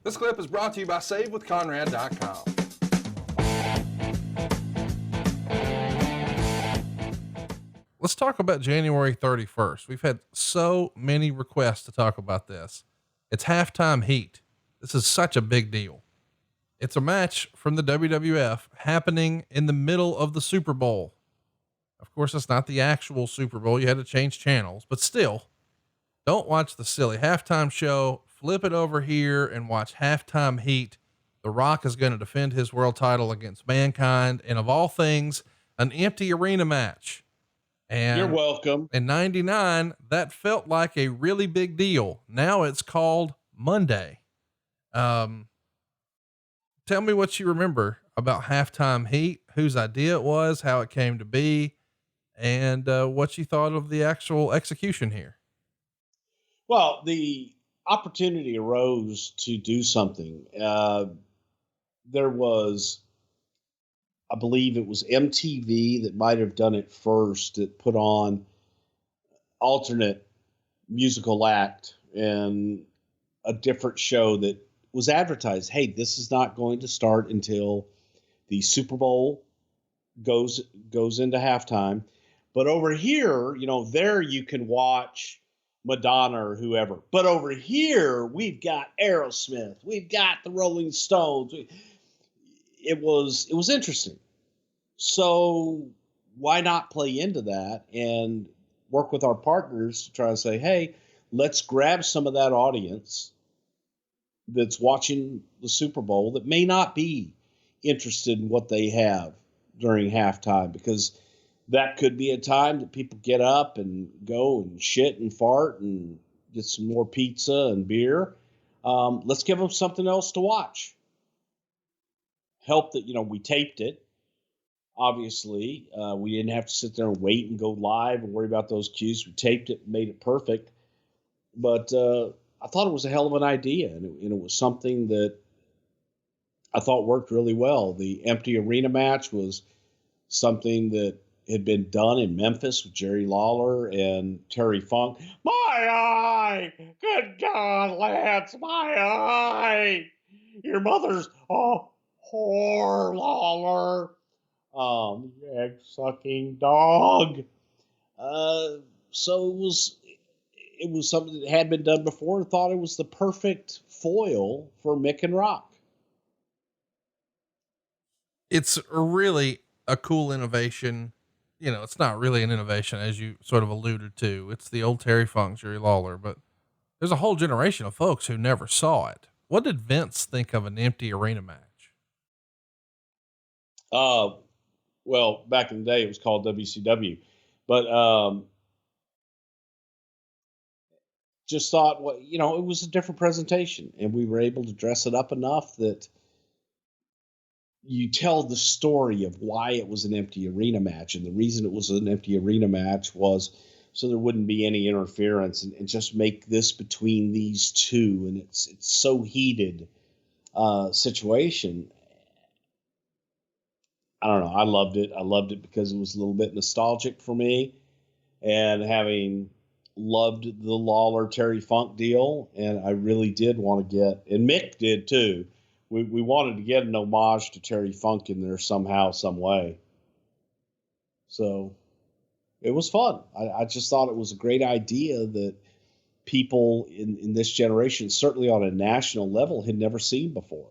This clip is brought to you by SaveWithConrad.com. Let's talk about January 31st. We've had so many requests to talk about this. It's Halftime Heat. This is such a big deal. It's a match from the WWF happening in the middle of the Super Bowl. Of course, it's not the actual Super Bowl. You had to change channels, but still, don't watch the silly halftime show. Flip it over here and watch Halftime Heat. The Rock is going to defend his world title against Mankind. And of all things, an empty arena match. And you're welcome. In 99, that felt like a really big deal. Now it's called Monday. Tell me what you remember about Halftime Heat, whose idea it was, how it came to be, and what you thought of the actual execution here. Well, the opportunity arose to do something. There was, I believe it was MTV that might have done it first, that put on alternate musical act and a different show that was advertised. Hey, this is not going to start until the Super Bowl goes into halftime. But over here, there you can watch Madonna or whoever. But over here, we've got Aerosmith. We've got the Rolling Stones. It was interesting. So why not play into that and work with our partners to try to say, hey, let's grab some of that audience that's watching the Super Bowl that may not be interested in what they have during halftime, because that could be a time that people get up and go and shit and fart and get some more pizza and beer. Let's give them something else to watch. Help that, we taped it. Obviously, we didn't have to sit there and wait and go live and worry about those cues. We taped it, made it perfect. But I thought it was a hell of an idea, and it was something that I thought worked really well. The empty arena match was something that had been done in Memphis with Jerry Lawler and Terry Funk. My eye! Good God, Lance, my eye! Your mother's a whore, Lawler. Egg-sucking dog. So it was something that had been done before, and thought it was the perfect foil for Mick and Rock. It's really a cool innovation. It's not really an innovation, as you sort of alluded to. It's the old Terry Funk, Jerry Lawler, but there's a whole generation of folks who never saw it. What did Vince think of an empty arena match? Well, back in the day, it was called WCW, but just thought, it was a different presentation, and we were able to dress it up enough that you tell the story of why it was an empty arena match. And the reason it was an empty arena match was so there wouldn't be any interference, and just make this between these two. And it's so heated situation. I don't know. I loved it. I loved it because it was a little bit nostalgic for me, and having loved the Lawler Terry Funk deal. And I really did want to get, and Mick did too. We wanted to get an homage to Terry Funk in there somehow, some way. So it was fun. I just thought it was a great idea that people in this generation, certainly on a national level, had never seen before.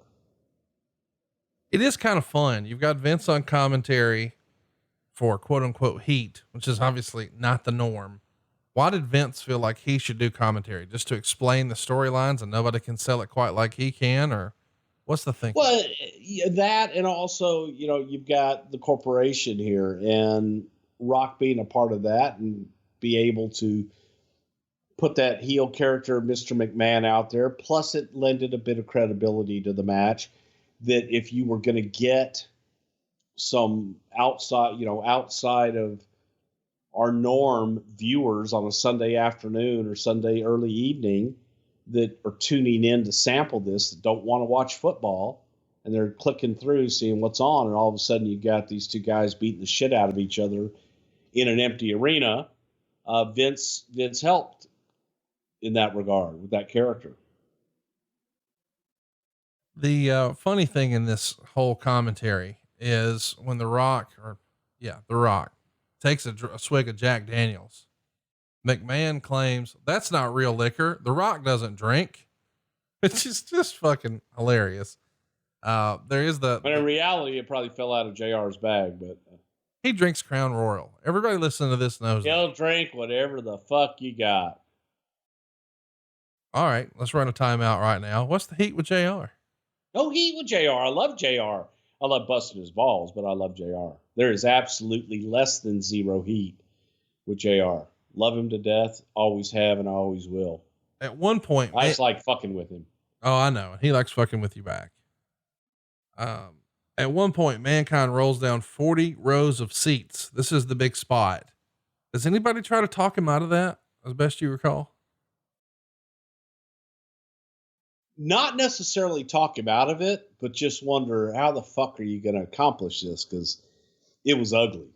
It is kind of fun. You've got Vince on commentary for quote unquote heat, which is obviously not the norm. Why did Vince feel like he should do commentary, just to explain the storylines and nobody can sell it quite like he can? Or what's the thinking? Well, that, and also, you've got the corporation here, and Rock being a part of that, and be able to put that heel character, Mr. McMahon, out there. Plus it lended a bit of credibility to the match, that if you were going to get some outside of our norm viewers on a Sunday afternoon or Sunday early evening that are tuning in to sample this, that don't want to watch football, and they're clicking through, seeing what's on, and all of a sudden you got these two guys beating the shit out of each other in an empty arena. Vince helped in that regard with that character. The funny thing in this whole commentary is when The Rock takes a swig of Jack Daniels, McMahon claims that's not real liquor. The Rock doesn't drink, which is just fucking hilarious. There is but in reality, it probably fell out of JR's bag, but he drinks Crown Royal. Everybody listening to this knows he'll drink whatever the fuck you got. All right, let's run a timeout right now. What's the heat with JR? No heat with JR. I love JR. I love busting his balls, but I love JR. There is absolutely less than zero heat with JR. Love him to death. Always have and always will. At one point, I just like fucking with him. Oh, I know. He likes fucking with you back. At one point, Mankind rolls down 40 rows of seats. This is the big spot. Does anybody try to talk him out of that, as best you recall? Not necessarily talk him out of it, but just wonder how the fuck are you going to accomplish this? Because it was ugly.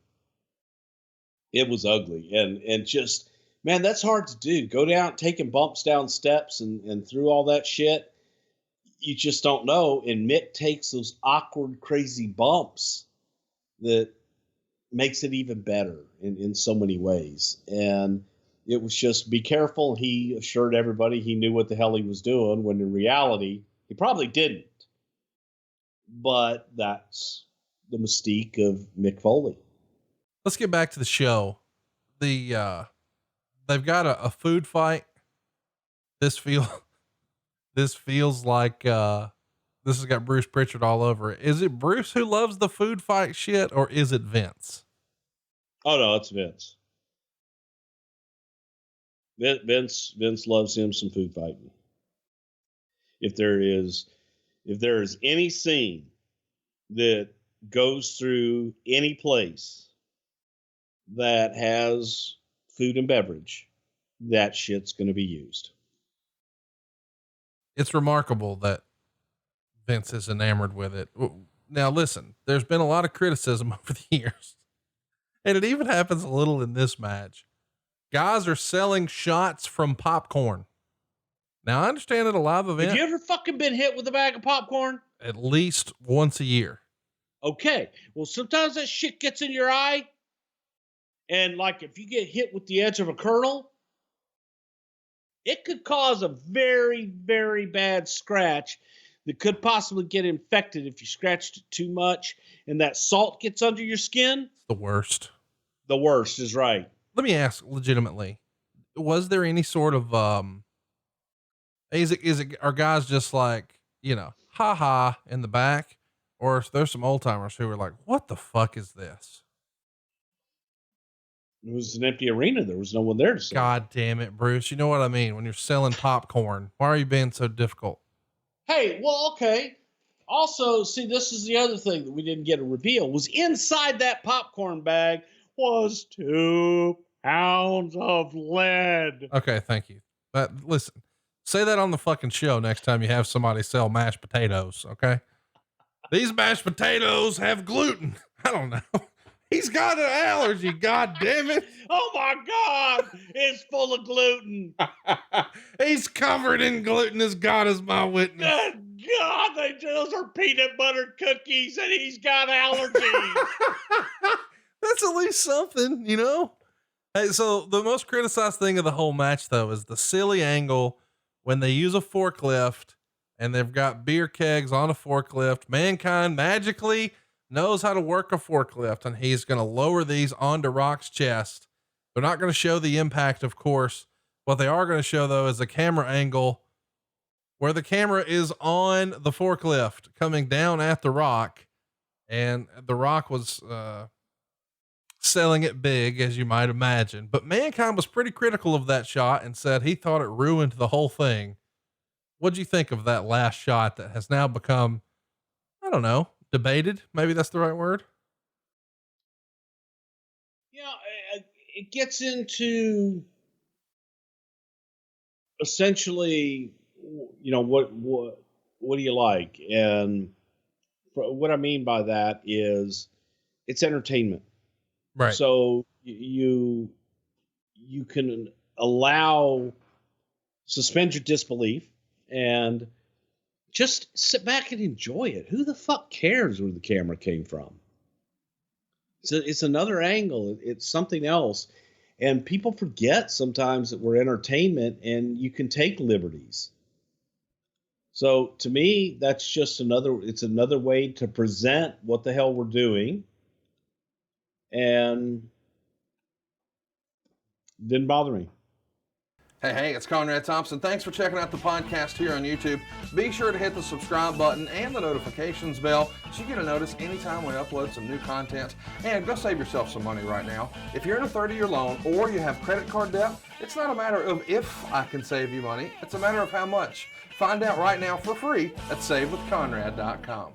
It was ugly. And just, man, that's hard to do. Go down, taking bumps down steps and through all that shit. You just don't know. And Mick takes those awkward, crazy bumps that makes it even better in so many ways. And it was just be careful. He assured everybody he knew what the hell he was doing, when in reality, he probably didn't. But that's the mystique of Mick Foley. Let's get back to the show. They've got a food fight. This feels like, this has got Bruce Prichard all over it. Is it Bruce who loves the food fight shit, or is it Vince? Oh no, it's Vince. Vince loves him some food fighting. If there is any scene that goes through any place that has food and beverage, that shit's going to be used. It's remarkable that Vince is enamored with it. Now listen, there's been a lot of criticism over the years, and it even happens a little in this match. Guys are selling shots from popcorn. Now I understand at a live event. Have you ever fucking been hit with a bag of popcorn? At least once a year. Okay. Well, sometimes that shit gets in your eye. And like, if you get hit with the edge of a kernel, it could cause a very, very bad scratch that could possibly get infected if you scratched it too much and that salt gets under your skin. It's the worst. The worst is right. Let me ask legitimately, was there any sort of, are guys just like, ha ha in the back, or if there's some old timers who are like, what the fuck is this? It was an empty arena. There was no one there to sell. God damn it, Bruce. You know what I mean? When you're selling popcorn, why are you being so difficult? Hey, well, okay. Also, see, this is the other thing that we didn't get a reveal, was inside that popcorn bag was 2 pounds of lead. Okay. Thank you. But listen, say that on the fucking show next time you have somebody sell mashed potatoes. Okay. These mashed potatoes have gluten. I don't know. He's got an allergy. God damn it. Oh my God. It's full of gluten. He's covered in gluten, as God is my witness. God, those are peanut butter cookies and he's got allergies. That's at least something, Hey, so the most criticized thing of the whole match though, is the silly angle when they use a forklift and they've got beer kegs on a forklift. Mankind magically knows how to work a forklift, and he's going to lower these onto Rock's chest. They're not going to show the impact, of course. What they are going to show though is a camera angle where the camera is on the forklift coming down at the Rock, and the Rock was, selling it big, as you might imagine, but Mankind was pretty critical of that shot and said he thought it ruined the whole thing. What'd you think of that last shot that has now become, I don't know, debated? Maybe that's the right word. Yeah, it gets into essentially, what do you like? And what I mean by that is it's entertainment. Right. So you can suspend your disbelief and just sit back and enjoy it. Who the fuck cares where the camera came from? It's another angle. It's something else. And people forget sometimes that we're entertainment and you can take liberties. So to me, that's just it's another way to present what the hell we're doing. And didn't bother me. Hey, it's Conrad Thompson. Thanks for checking out the podcast here on YouTube. Be sure to hit the subscribe button and the notifications bell so you get a notice anytime we upload some new content. And go save yourself some money right now. If you're in a 30-year loan or you have credit card debt, it's not a matter of if I can save you money. It's a matter of how much. Find out right now for free at SaveWithConrad.com.